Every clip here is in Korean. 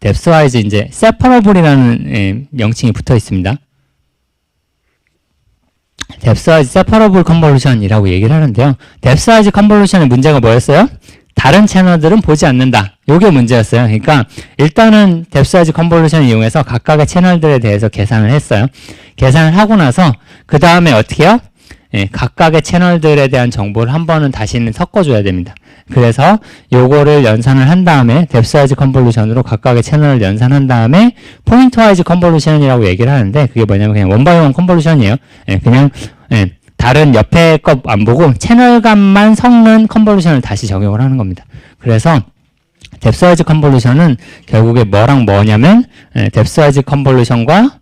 뎁스와이즈 이제 세퍼러블이라는 명칭이 붙어 있습니다. 뎁스와이즈 세퍼러블 컨볼루션이라고 얘기를 하는데요. 뎁스와이즈 컨볼루션의 문제가 뭐였어요? 다른 채널들은 보지 않는다. 요게 문제였어요. 그러니까 일단은 뎁스와이즈 컨볼루션을 이용해서 각각의 채널들에 대해서 계산을 했어요. 계산을 하고 나서 그 다음에 어떻게 해요? 각각의 채널들에 대한 정보를 한 번은 다시는 섞어줘야 됩니다. 그래서 요거를 연산을 한 다음에 뎁스와이즈 컨볼루션으로 각각의 채널을 연산한 다음에 포인트와이즈 컨볼루션이라고 얘기를 하는데 그게 뭐냐면 그냥 원바이원 컨볼루션이에요. 그냥 다른 옆에 거 안 보고 채널값만 섞는 컨볼루션을 다시 적용을 하는 겁니다. 그래서 뎁스와이즈 컨볼루션은 결국에 뭐랑 뭐냐면 뎁스와이즈 컨볼루션과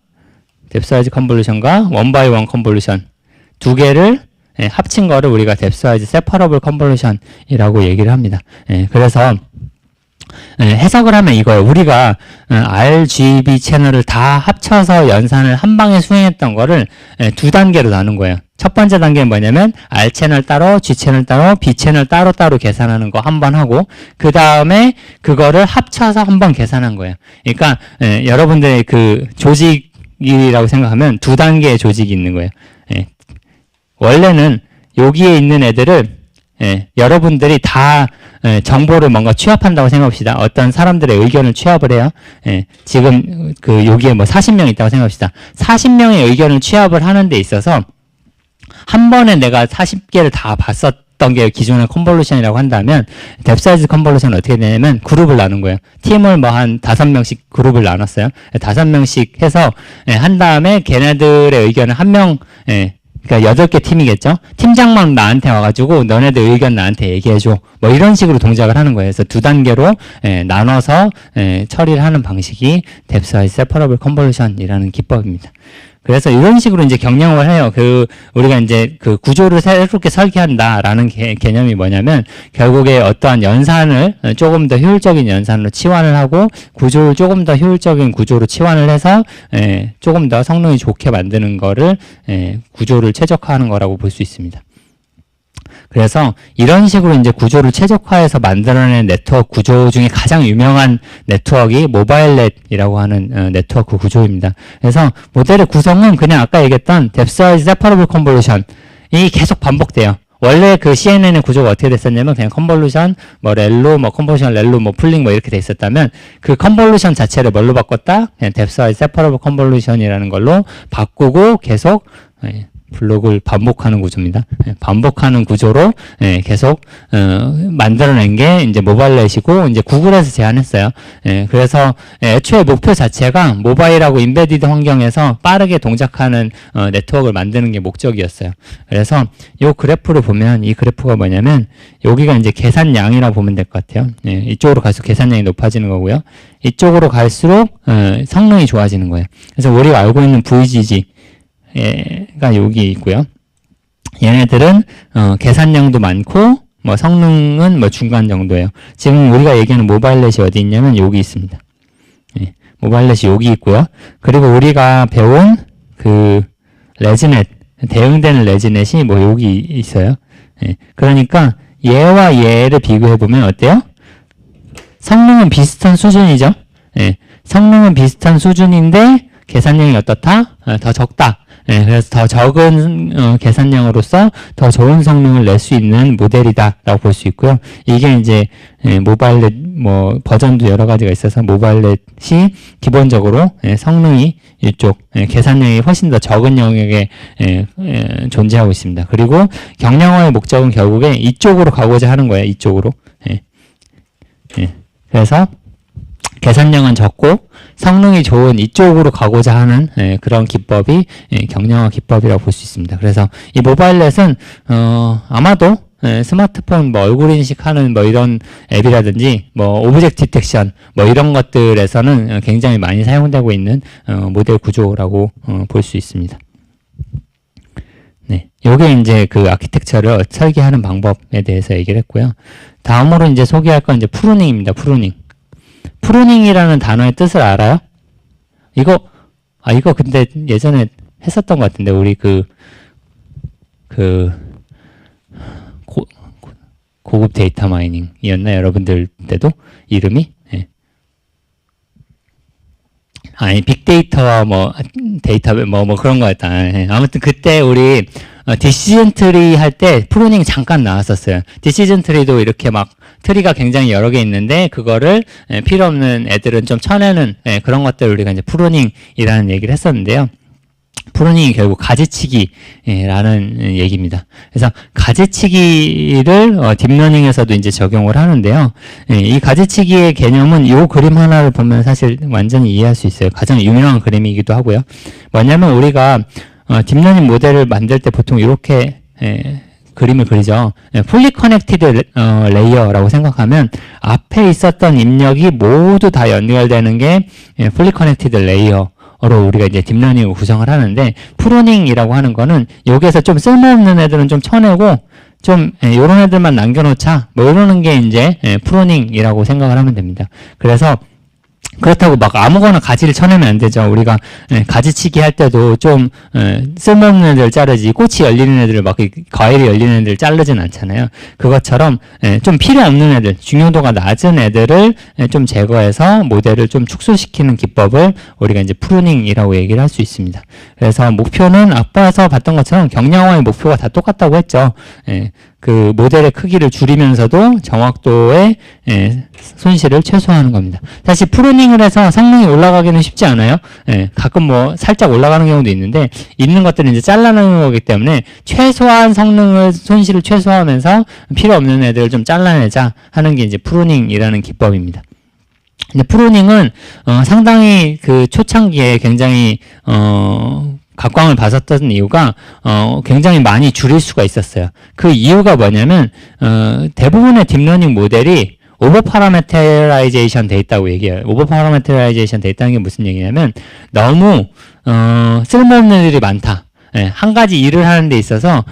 원바이원 컨볼루션 두 개를 합친 거를 우리가 뎁스와이즈 세퍼러블 컨볼루션이라고 얘기를 합니다. 그래서 해석을 하면 이거예요. 우리가 RGB 채널을 다 합쳐서 연산을 한 방에 수행했던 거를 두 단계로 나눈 거예요. 첫 번째 단계는 뭐냐면 R 채널 따로, G 채널 따로, B 채널 따로 계산하는 거 한 번 하고 그 다음에 그거를 합쳐서 한 번 계산한 거예요. 그러니까 여러분들의 그 조직이라고 생각하면 두 단계의 조직이 있는 거예요. 원래는 여기에 있는 애들을 여러분들이 다 정보를 뭔가 취합한다고 생각합시다. 어떤 사람들의 의견을 취합을 해요. 지금 그 여기에 뭐 40명 있다고 생각합시다. 40명의 의견을 취합을 하는 데 있어서 한 번에 내가 40개를 다 봤었던 게 기존의 컨볼루션이라고 한다면 뎁스와이즈 컨볼루션은 어떻게 되냐면 그룹을 나눈 거예요. 팀을 뭐 한 5명씩 그룹을 나눴어요. 5명씩 해서 한 다음에 걔네들의 의견을 한 명 그러니까 8개 팀이겠죠? 팀장만 나한테 와가지고 너네들 의견 나한테 얘기해줘. 뭐 이런 식으로 동작을 하는 거예요. 그래서 두 단계로 나눠서 처리를 하는 방식이 뎁스와이즈 세퍼러블 컨볼루션이라는 기법입니다. 그래서 이런 식으로 이제 경영을 해요. 우리가 이제 그 구조를 새롭게 설계한다라는 개념이 뭐냐면 결국에 어떠한 연산을 조금 더 효율적인 연산으로 치환을 하고 구조를 조금 더 효율적인 구조로 치환을 해서 조금 더 성능이 좋게 만드는 거를 구조를 최적화하는 거라고 볼 수 있습니다. 그래서 이런 식으로 이제 구조를 최적화해서 만들어낸 네트워크 구조 중에 가장 유명한 네트워크가 모바일넷이라고 하는 네트워크 구조입니다. 그래서 모델의 구성은 그냥 아까 얘기했던 뎁스와이즈 세퍼러블 컨볼루션이 계속 반복돼요. 원래 그 CNN의 구조가 어떻게 됐었냐면 그냥 컨볼루션, 뭐 렐로, 뭐 컨볼루션, 렐로, 뭐 풀링 뭐 이렇게 돼 있었다면 그 컨볼루션 자체를 뭘로 바꿨다? 그냥 뎁스와이즈 세퍼러블 컨볼루션이라는 걸로 바꾸고 계속 블록을 반복하는 구조입니다. 반복하는 구조로 계속 만들어낸 게 이제 모바일넷이고 이제 구글에서 제안했어요. 그래서 애초에 목표 자체가 모바일하고 인베디드 환경에서 빠르게 동작하는 네트워크를 만드는 게 목적이었어요. 그래서 이 그래프를 보면 이 그래프가 뭐냐면 여기가 이제 계산량이라고 보면 될 것 같아요. 이쪽으로 갈수록 계산량이 높아지는 거고요. 이쪽으로 갈수록 성능이 좋아지는 거예요. 그래서 우리가 알고 있는 VGG 가 여기 있고요. 얘네들은 계산량도 많고 뭐 성능은 뭐 중간 정도예요. 지금 우리가 얘기하는 모바일넷이 어디 있냐면 여기 있습니다. 모바일넷이 여기 있고요. 그리고 우리가 배운 그 레지넷 대응되는 레지넷이 뭐 여기 있어요. 그러니까 얘와 얘를 비교해 보면 어때요? 성능은 비슷한 수준이죠. 성능은 비슷한 수준인데 계산량이 어떻다? 더 적다. 그래서 더 적은 계산량으로서 더 좋은 성능을 낼 수 있는 모델이다라고 볼 수 있고요. 이게 이제 모바일넷 뭐 버전도 여러 가지가 있어서 모바일넷이 기본적으로 성능이 이쪽 계산량이 훨씬 더 적은 영역에 존재하고 있습니다. 그리고 경량화의 목적은 결국에 이쪽으로 가고자 하는 거예요. 이쪽으로. 그래서 계산량은 적고 성능이 좋은 이쪽으로 가고자 하는 그런 기법이 경량화 기법이라고 볼 수 있습니다. 그래서 이 모바일넷은 아마도 스마트폰 뭐 얼굴 인식하는 뭐 이런 앱이라든지 뭐 오브젝트 디텍션 뭐 이런 것들에서는 굉장히 많이 사용되고 있는 모델 구조라고 볼 수 있습니다. 네, 요게 이제 그 아키텍처를 설계하는 방법에 대해서 얘기를 했고요. 다음으로 이제 소개할 건 이제 프루닝입니다. 프루닝이라는 단어의 뜻을 알아요? 이거 근데 예전에 했었던 것 같은데, 우리 고급 데이터 마이닝이었나? 여러분들 때도? 이름이? 네. 아니 빅데이터와 뭐 데이터 뭐 그런 거였다. 예. 아무튼 그때 우리 디시전 트리 할 때 프루닝 잠깐 나왔었어요. 디시전 트리도 이렇게 막 트리가 굉장히 여러 개 있는데 그거를 필요 없는 애들은 좀 쳐내는 그런 것들을 우리가 이제 프루닝이라는 얘기를 했었는데요. 프루닝이 결국 가지치기라는 얘기입니다. 그래서 가지치기를 딥러닝에서도 이제 적용을 하는데요. 이 가지치기의 개념은 이 그림 하나를 보면 사실 완전히 이해할 수 있어요. 가장 유명한 그림이기도 하고요. 뭐냐면 우리가 딥러닝 모델을 만들 때 보통 이렇게 그림을 그리죠. 풀리 커넥티드 레이어라고 생각하면 앞에 있었던 입력이 모두 다 연결되는 게 풀리 커넥티드 레이어 로 우리가 이제 딥러닝을 구성을 하는데, 프루닝이라고 하는 거는 여기에서 좀 쓸모없는 애들은 좀 쳐내고 좀 요런 애들만 남겨놓자 뭐 이러는 게 이제 프루닝이라고 생각을 하면 됩니다. 그래서 그렇다고 막 아무거나 가지를 쳐내면 안 되죠. 우리가 가지치기 할 때도 좀 쓸모없는 애들 자르지, 꽃이 열리는 애들을 막 과일이 열리는 애들 자르진 않잖아요. 그것처럼 좀 필요 없는 애들, 중요도가 낮은 애들을 좀 제거해서 모델을 좀 축소시키는 기법을 우리가 이제 프루닝이라고 얘기를 할 수 있습니다. 그래서 목표는 앞서 봤던 것처럼 경량화의 목표가 다 똑같다고 했죠. 그 모델의 크기를 줄이면서도 정확도의 손실을 최소화하는 겁니다. 사실 프루닝을 해서 성능이 올라가기는 쉽지 않아요. 가끔 뭐 살짝 올라가는 경우도 있는데, 있는 것들은 이제 잘라내는 거기 때문에 최소한 손실을 최소화하면서 필요 없는 애들을 좀 잘라내자 하는 게 이제 프루닝이라는 기법입니다. 근데 프루닝은 상당히 그 초창기에 굉장히 각광을 받았던 이유가 굉장히 많이 줄일 수가 있었어요. 그 이유가 뭐냐면 대부분의 딥러닝 모델이 오버 파라메터라이제이션 돼 있다고 얘기해요. 오버 파라메터라이제이션 돼 있다는 게 무슨 얘기냐면 너무 쓸모없는 애들이 많다. 한 가지 일을 하는 데 있어서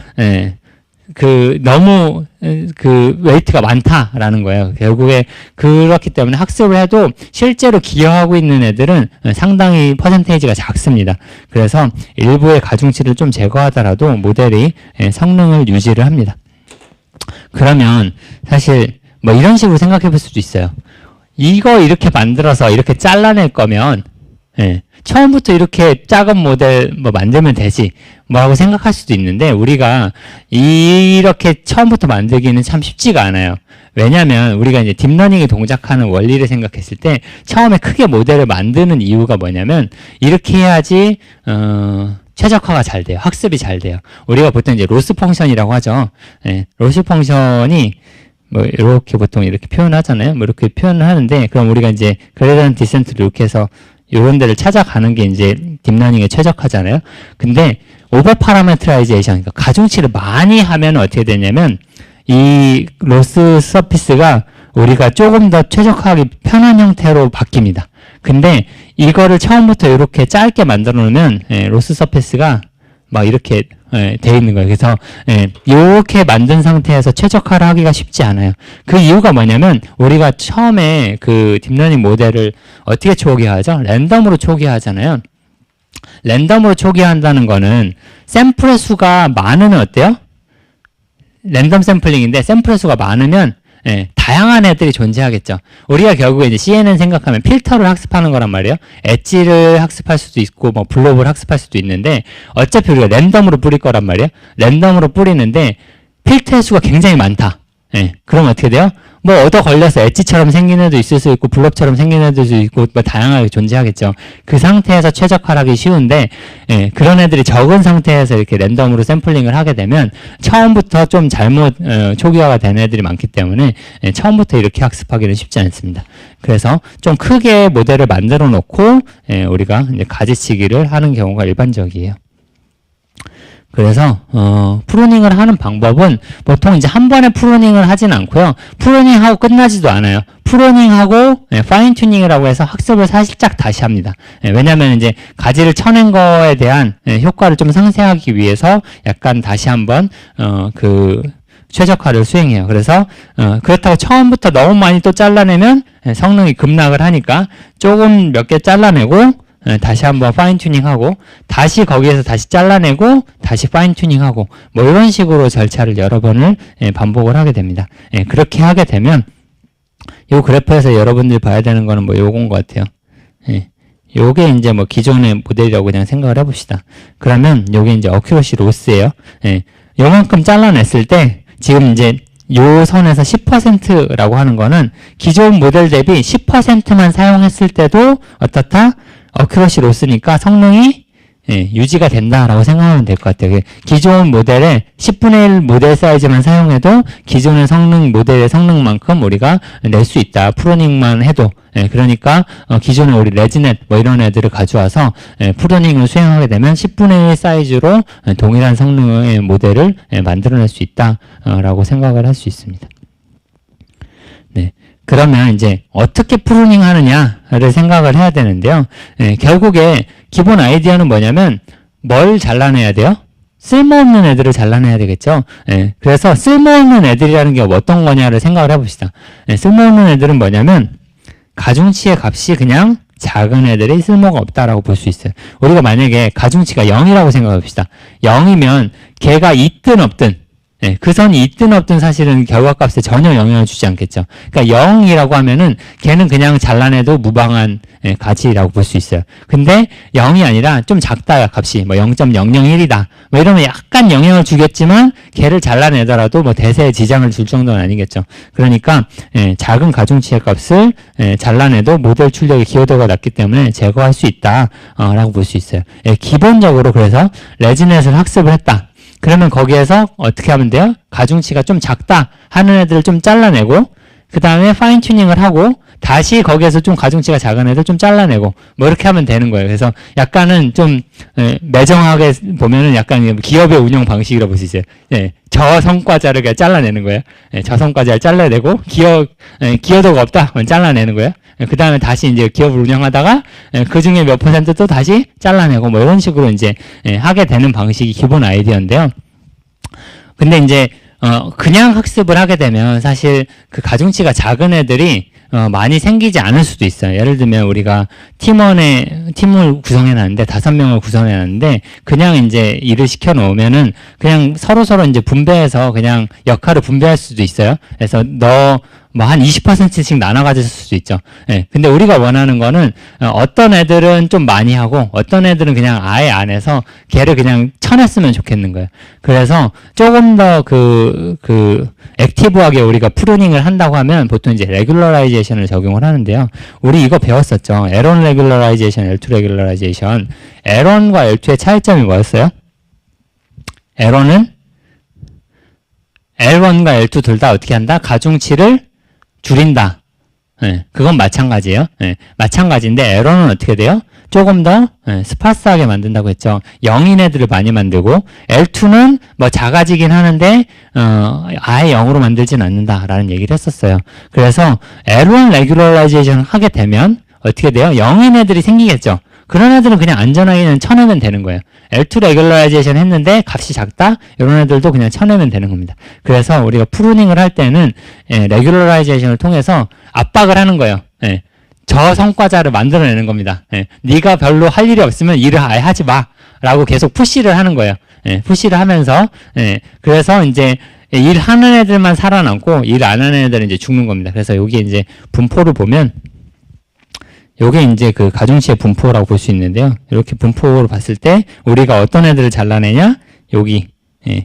너무 웨이트가 많다라는 거예요. 결국에 그렇기 때문에 학습을 해도 실제로 기여하고 있는 애들은 상당히 퍼센테이지가 작습니다. 그래서 일부의 가중치를 좀 제거하더라도 모델이 성능을 유지를 합니다. 그러면 사실 뭐 이런 식으로 생각해 볼 수도 있어요. 이거 이렇게 만들어서 이렇게 잘라낼 거면 처음부터 이렇게 작은 모델 뭐 만들면 되지 뭐라고 생각할 수도 있는데, 우리가 이렇게 처음부터 만들기는 참 쉽지가 않아요. 왜냐하면 우리가 이제 딥러닝이 동작하는 원리를 생각했을 때 처음에 크게 모델을 만드는 이유가 뭐냐면, 이렇게 해야지 최적화가 잘 돼요. 학습이 잘 돼요. 우리가 보통 이제 로스 펑션이라고 하죠. 로스 펑션이 뭐 이렇게 보통 이렇게 표현하잖아요. 뭐 이렇게 표현을 하는데, 그럼 우리가 이제 그레디언트 디센트를 이렇게 해서 이런 데를 찾아가는 게 이제 딥러닝에 최적화잖아요. 근데 오버 파라메트라이제이션, 그러니까 가중치를 많이 하면 어떻게 되냐면 이 로스 서피스가 우리가 조금 더 최적화하기 편한 형태로 바뀝니다. 근데 이거를 처음부터 이렇게 짧게 만들어 놓으면 로스 서피스가 막 이렇게 돼 있는 거예요. 그래서 이렇게 만든 상태에서 최적화를 하기가 쉽지 않아요. 그 이유가 뭐냐면, 우리가 처음에 그 딥러닝 모델을 어떻게 초기화하죠? 랜덤으로 초기화하잖아요. 랜덤으로 초기화한다는 거는 샘플의 수가 많으면 어때요? 랜덤 샘플링인데 샘플의 수가 많으면 다양한 애들이 존재하겠죠. 우리가 결국에 이제 CNN 생각하면 필터를 학습하는 거란 말이에요. 엣지를 학습할 수도 있고 뭐 블록을 학습할 수도 있는데, 어차피 우리가 랜덤으로 뿌릴 거란 말이에요. 랜덤으로 뿌리는데 필터의 수가 굉장히 많다. 그럼 어떻게 돼요? 뭐 얻어 걸려서 엣지처럼 생긴 애도 있을 수 있고 블록처럼 생긴 애도 있고 뭐 다양하게 존재하겠죠. 그 상태에서 최적화를 하기 쉬운데, 그런 애들이 적은 상태에서 이렇게 랜덤으로 샘플링을 하게 되면 처음부터 좀 잘못 초기화가 된 애들이 많기 때문에 처음부터 이렇게 학습하기는 쉽지 않습니다. 그래서 좀 크게 모델을 만들어 놓고 우리가 이제 가지치기를 하는 경우가 일반적이에요. 그래서 프루닝을 하는 방법은 보통 이제 한 번에 프루닝을 하진 않고요. 프루닝하고 끝나지도 않아요. 프루닝하고 파인 튜닝이라고 해서 학습을 살짝 다시 합니다. 왜냐하면 이제 가지를 쳐낸 거에 대한 효과를 좀 상쇄하기 위해서 약간 다시 한번 그 최적화를 수행해요. 그래서 그렇다고 처음부터 너무 많이 또 잘라내면 성능이 급락을 하니까 조금 몇 개 잘라내고 다시 한번 파인 튜닝하고 다시 거기에서 다시 잘라내고 다시 파인 튜닝하고 뭐 이런 식으로 절차를 여러 번을 반복을 하게 됩니다. 그렇게 하게 되면 이 그래프에서 여러분들이 봐야 되는 거는 뭐 요건 것 같아요. 요게 이제 뭐 기존의 모델이라고 그냥 생각을 해봅시다. 그러면 요게 이제 어큐러시 로스예요. 예. 요만큼 잘라냈을 때 지금 이제 요 선에서 10%라고 하는 거는 기존 모델 대비 10%만 사용했을 때도 어떻다? 어큐러시 로스니까 성능이 유지가 된다라고 생각하면 될 것 같아요. 기존 모델의 10분의 1 모델 사이즈만 사용해도 기존의 모델의 성능만큼 우리가 낼 수 있다. 프로닝만 해도. 그러니까 기존에 우리 레지넷 뭐 이런 애들을 가져와서 프로닝을 수행하게 되면 10분의 1 사이즈로 동일한 성능의 모델을 만들어낼 수 있다라고 생각을 할 수 있습니다. 네. 그러면 이제 어떻게 프루닝 하느냐를 생각을 해야 되는데요. 결국에 기본 아이디어는 뭐냐면 뭘 잘라내야 돼요? 쓸모없는 애들을 잘라내야 되겠죠. 그래서 쓸모없는 애들이라는 게 어떤 거냐를 생각을 해봅시다. 쓸모없는 애들은 뭐냐면 가중치의 값이 그냥 작은 애들이 쓸모가 없다라고 볼 수 있어요. 우리가 만약에 가중치가 0이라고 생각해봅시다. 0이면 걔가 있든 없든 그 선이 있든 없든 사실은 결과값에 전혀 영향을 주지 않겠죠. 그러니까 0이라고 하면은 걔는 그냥 잘라내도 무방한 가치라고 볼 수 있어요. 근데 0이 아니라 좀 작다 값이 뭐 0.001이다 뭐 이러면 약간 영향을 주겠지만 걔를 잘라내더라도 뭐 대세에 지장을 줄 정도는 아니겠죠. 그러니까 작은 가중치의 값을 잘라내도 모델 출력의 기여도가 낮기 때문에 제거할 수 있다 라고 볼 수 있어요. 기본적으로 그래서 레지넷을 학습을 했다. 그러면 거기에서 어떻게 하면 돼요? 가중치가 좀 작다 하는 애들을 좀 잘라내고 그 다음에 파인 튜닝을 하고 다시 거기에서 좀 가중치가 작은 애들 좀 잘라내고 뭐 이렇게 하면 되는 거예요. 그래서 약간은 좀 매정하게 보면은 약간 기업의 운영 방식이라고 볼 수 있어요. 저성과자를 그냥 잘라내는 거예요. 저성과자를 잘라내고 기여도가 없다 그럼 잘라내는 거예요. 그 다음에 다시 이제 기업을 운영하다가 그 중에 몇 퍼센트 또 다시 잘라내고 뭐 이런 식으로 이제 하게 되는 방식이 기본 아이디어인데요. 근데 이제 그냥 학습을 하게 되면 사실 그 가중치가 작은 애들이 많이 생기지 않을 수도 있어요. 예를 들면 우리가 팀을 구성해놨는데 5명을 구성해놨는데 그냥 이제 일을 시켜놓으면은 그냥 서로 이제 분배해서 그냥 역할을 분배할 수도 있어요. 그래서 뭐 한 20%씩 나눠 가질 수도 있죠. 근데 우리가 원하는 거는 어떤 애들은 좀 많이 하고 어떤 애들은 그냥 아예 안 해서 걔를 그냥 쳐냈으면 좋겠는 거예요. 그래서 조금 더 액티브하게 우리가 프루닝을 한다고 하면 보통 이제 레귤러라이제이션을 적용을 하는데요. 우리 이거 배웠었죠. L1 레귤러라이제이션, L2 레귤러라이제이션. L1과 L2의 차이점이 뭐였어요? L1은 L1과 L2 둘 다 어떻게 한다? 가중치를 줄인다. 그건 마찬가지예요. 마찬가지인데 L1은 어떻게 돼요? 조금 더 스파스하게 만든다고 했죠. 0인 애들을 많이 만들고 L2는 뭐 작아지긴 하는데 아예 0으로 만들진 않는다라는 얘기를 했었어요. 그래서 L1 레귤러라이제이션 하게 되면 어떻게 돼요? 0인 애들이 생기겠죠. 그런 애들은 그냥 안전하게는 쳐내면 되는 거예요. L2 레귤러라이제이션 했는데 값이 작다? 이런 애들도 그냥 쳐내면 되는 겁니다. 그래서 우리가 프루닝을 할 때는 레귤러라이제이션을 통해서 압박을 하는 거예요. 저 성과자를 만들어내는 겁니다. 네가 별로 할 일이 없으면 일을 아예 하지 마 라고 계속 푸시를 하는 거예요. 푸시를 하면서 그래서 이제 일하는 애들만 살아남고 일 안 하는 애들은 이제 죽는 겁니다. 그래서 여기 이제 분포를 보면 요게 이제 그 가중치의 분포라고 볼 수 있는데요. 이렇게 분포로 봤을 때 우리가 어떤 애들을 잘라내냐? 여기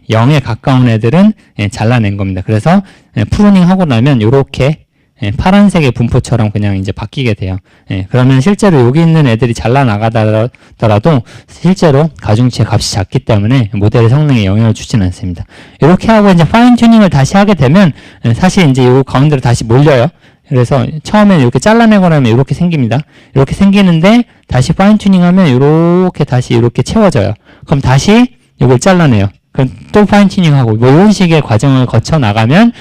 0에 가까운 애들은 잘라낸 겁니다. 그래서 프루닝 하고 나면 요렇게 파란색의 분포처럼 그냥 이제 바뀌게 돼요. 그러면 실제로 여기 있는 애들이 잘라나가더라도 실제로 가중치의 값이 작기 때문에 모델의 성능에 영향을 주지는 않습니다. 이렇게 하고 이제 파인 튜닝을 다시 하게 되면 사실 이제 요 가운데로 다시 몰려요. 그래서 처음에 이렇게 잘라내고 나면 이렇게 생깁니다. 이렇게 생기는데 다시 파인 튜닝하면 이렇게 다시 이렇게 채워져요. 그럼 다시 이걸 잘라내요. 그럼 또 파인 튜닝하고 뭐 이런 식의 과정을 거쳐 나가면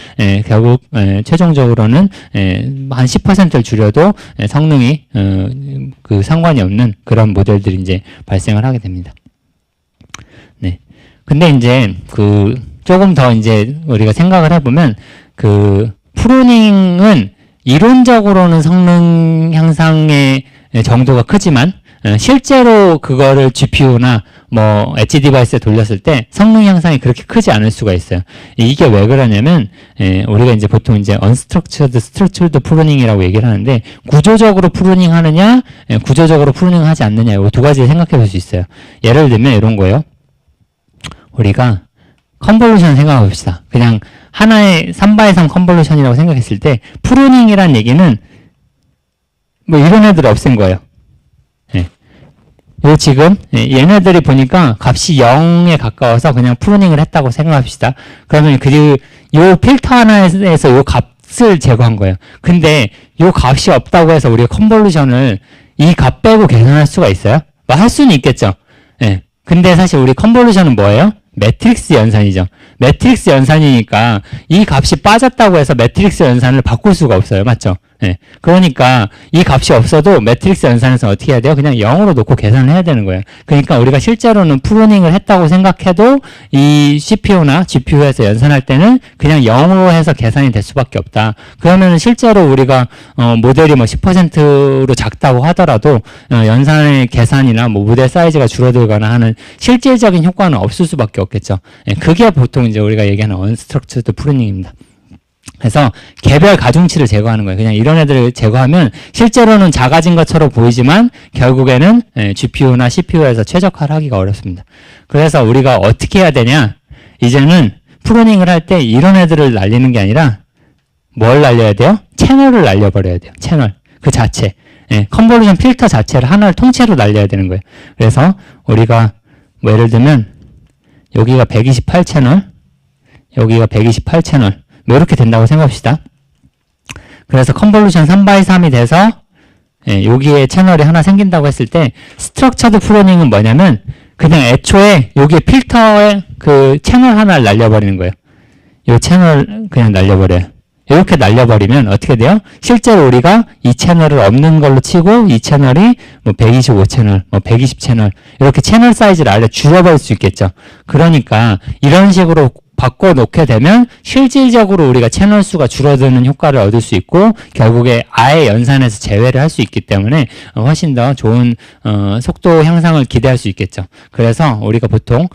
결국 최종적으로는 한 10%를 줄여도 성능이 그 상관이 없는 그런 모델들이 이제 발생을 하게 됩니다. 네. 근데 이제 그 조금 더 이제 우리가 생각을 해보면 그 프루닝은 이론적으로는 성능 향상의 정도가 크지만 실제로 그거를 GPU나 뭐 엣지 디바이스에 돌렸을 때 성능 향상이 그렇게 크지 않을 수가 있어요. 이게 왜 그러냐면 우리가 이제 보통 이제 unstructured, structured pruning 이라고 얘기를 하는데 구조적으로 프루닝 하느냐, 구조적으로 프루닝 하지 않느냐, 이 두 가지 생각해 볼 수 있어요. 예를 들면 이런 거예요. 우리가 컨볼루션 생각해 봅시다. 그냥 하나의 3x3 컨볼루션이라고 생각했을 때 프루닝이란 얘기는 뭐 이런 애들을 없앤 거예요. 요 지금 얘네들이 보니까 값이 0에 가까워서 그냥 프루닝을 했다고 생각합시다. 그러면 요 필터 하나에서 요 값을 제거한 거예요. 근데 요 값이 없다고 해서 우리가 컨볼루션을 이 값 빼고 계산할 수가 있어요? 뭐 할 수는 있겠죠. 근데 사실 우리 컨볼루션은 뭐예요? 매트릭스 연산이죠. 매트릭스 연산이니까 이 값이 빠졌다고 해서 매트릭스 연산을 바꿀 수가 없어요. 맞죠? 그러니까 이 값이 없어도 매트릭스 연산에서 어떻게 해야 돼요? 그냥 0으로 놓고 계산을 해야 되는 거예요. 그러니까 우리가 실제로는 프루닝을 했다고 생각해도 이 CPU나 GPU에서 연산할 때는 그냥 0으로 해서 계산이 될 수밖에 없다. 그러면 실제로 우리가 모델이 뭐 10%로 작다고 하더라도 연산의 계산이나 뭐 모델 사이즈가 줄어들거나 하는 실질적인 효과는 없을 수밖에 없겠죠. 그게 보통 이제 우리가 얘기하는 unstructured pruning입니다. 그래서 개별 가중치를 제거하는 거예요. 그냥 이런 애들을 제거하면 실제로는 작아진 것처럼 보이지만 결국에는 GPU나 CPU에서 최적화를 하기가 어렵습니다. 그래서 우리가 어떻게 해야 되냐? 이제는 프루닝을 할 때 이런 애들을 날리는 게 아니라 뭘 날려야 돼요? 채널을 날려버려야 돼요. 채널. 그 자체. 컨볼루션 필터 자체를 하나를 통째로 날려야 되는 거예요. 그래서 우리가 뭐 예를 들면 여기가 128 채널, 여기가 128 채널 뭐 이렇게 된다고 생각합시다. 그래서 컨볼루션 3x3이 돼서 여기에 채널이 하나 생긴다고 했을 때 스트럭처드 프루닝은 뭐냐면 그냥 애초에 여기에 필터에 그 채널 하나를 날려버리는 거예요. 이 채널 그냥 날려버려요. 이렇게 날려버리면 어떻게 돼요? 실제로 우리가 이 채널을 없는 걸로 치고 이 채널이 뭐 125채널, 뭐 120채널 이렇게 채널 사이즈를 아예 줄여버릴 수 있겠죠. 그러니까 이런 식으로 바꿔놓게 되면 실질적으로 우리가 채널 수가 줄어드는 효과를 얻을 수 있고 결국에 아예 연산에서 제외를 할 수 있기 때문에 훨씬 더 좋은 속도 향상을 기대할 수 있겠죠. 그래서 우리가 보통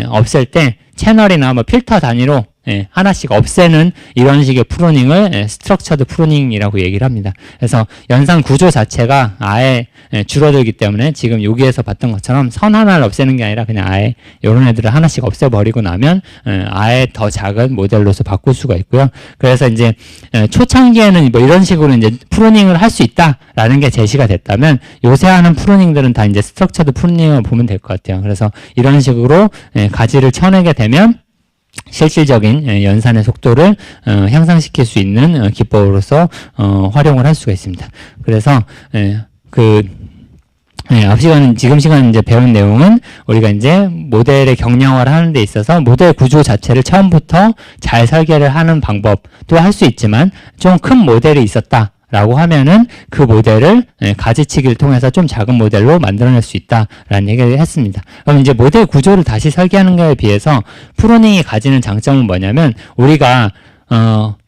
없앨 때 채널이나 뭐 필터 단위로 하나씩 없애는 이런 식의 프루닝을 스트럭처드 프루닝이라고 얘기를 합니다. 그래서 연산 구조 자체가 아예 줄어들기 때문에 지금 여기에서 봤던 것처럼 선 하나를 없애는 게 아니라 그냥 아예 이런 애들을 하나씩 없애버리고 나면 아예 더 작은 모델로서 바꿀 수가 있고요. 그래서 이제 초창기에는 뭐 이런 식으로 이제 프루닝을 할 수 있다라는 게 제시가 됐다면 요새 하는 프루닝들은 다 이제 스트럭처드 프루닝을 보면 될 것 같아요. 그래서 이런 식으로 가지를 쳐내게 되면 실질적인 연산의 속도를 향상시킬 수 있는 기법으로서 활용을 할 수가 있습니다. 그래서 앞 시간, 지금 시간 이제 배운 내용은 우리가 이제 모델의 경량화를 하는 데 있어서 모델 구조 자체를 처음부터 잘 설계를 하는 방법도 할 수 있지만 좀 큰 모델이 있었다. 라고 하면은 그 모델을 가지치기를 통해서 좀 작은 모델로 만들어낼 수 있다라는 얘기를 했습니다. 그럼 이제 모델 구조를 다시 설계하는 것에 비해서 프루닝이 가지는 장점은 뭐냐면 우리가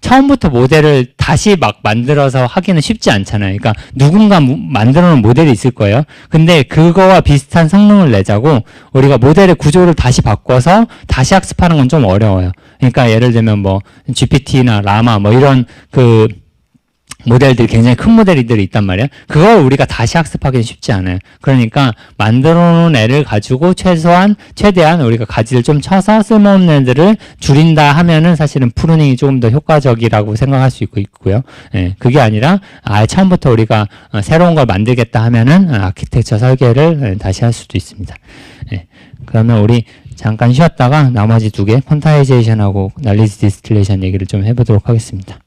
처음부터 모델을 다시 막 만들어서 하기는 쉽지 않잖아요. 그러니까 누군가 만들어 놓은 모델이 있을 거예요. 근데 그거와 비슷한 성능을 내자고 우리가 모델의 구조를 다시 바꿔서 다시 학습하는 건 좀 어려워요. 그러니까 예를 들면 뭐 GPT나 라마 뭐 이런 모델들이 굉장히 큰 모델들이 있단 말이에요. 그걸 우리가 다시 학습하기는 쉽지 않아요. 그러니까 만들어 놓은 애를 가지고 최대한 우리가 가지를 좀 쳐서 쓸모없는 애들을 줄인다 하면은 사실은 프루닝이 조금 더 효과적이라고 생각할 수 있고요. 그게 아니라 아예 처음부터 우리가 새로운 걸 만들겠다 하면은 아키텍처 설계를 다시 할 수도 있습니다. 그러면 우리 잠깐 쉬었다가 나머지 두 개 퀀타이제이션하고 날리지 디스틸레이션 얘기를 좀 해보도록 하겠습니다.